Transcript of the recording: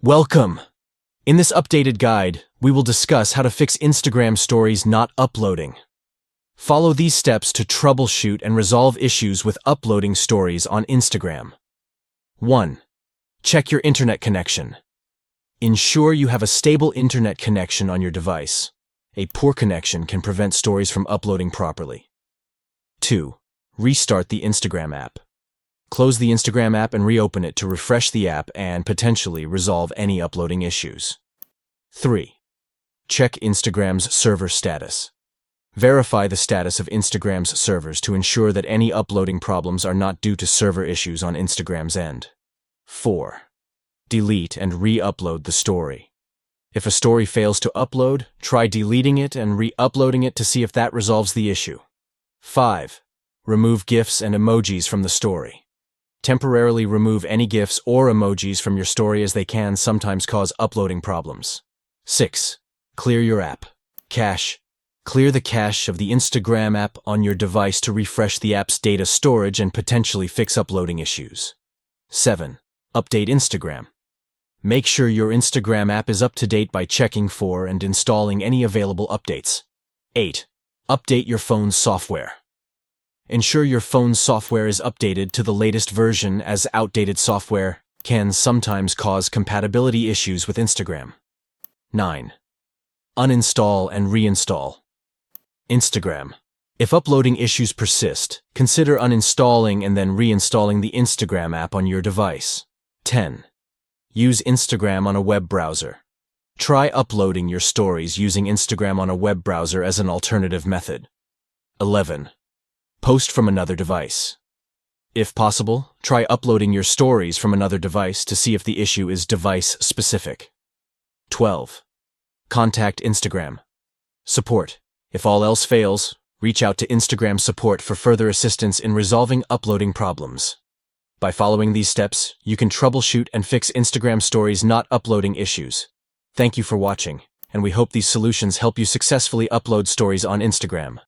Welcome! In this updated guide, we will discuss how to fix Instagram stories not uploading. Follow these steps to troubleshoot and resolve issues with uploading stories on Instagram. 1. Check your internet connection. Ensure you have a stable internet connection on your device. A poor connection can prevent stories from uploading properly. 2. Restart the Instagram app. Close the Instagram app and reopen it to refresh the app and potentially resolve any uploading issues. 3. Check Instagram's server status. Verify the status of Instagram's servers to ensure that any uploading problems are not due to server issues on Instagram's end. 4. Delete and re-upload the story. If a story fails to upload, try deleting it and re-uploading it to see if that resolves the issue. 5. Remove Gifs and Emojis from the story. Temporarily remove any GIFs or emojis from your story as they can sometimes cause uploading problems. 6. Clear your app. Cache. Clear the cache of the Instagram app on your device to refresh the app's data storage and potentially fix uploading issues. 7. Update Instagram. Make sure your Instagram app is up to date by checking for and installing any available updates. 8. Update your phone's software. Ensure your phone's software is updated to the latest version, as outdated software can sometimes cause compatibility issues with Instagram. 9. Uninstall and reinstall Instagram. If uploading issues persist, consider uninstalling and then reinstalling the Instagram app on your device. 10. Use Instagram on a web browser. Try uploading your stories using Instagram on a web browser as an alternative method. 11. Post from another device. If possible, try uploading your stories from another device to see if the issue is device-specific. 12. Contact Instagram. Support. If all else fails, reach out to Instagram support for further assistance in resolving uploading problems. By following these steps, you can troubleshoot and fix Instagram stories not uploading issues. Thank you for watching, and we hope these solutions help you successfully upload stories on Instagram.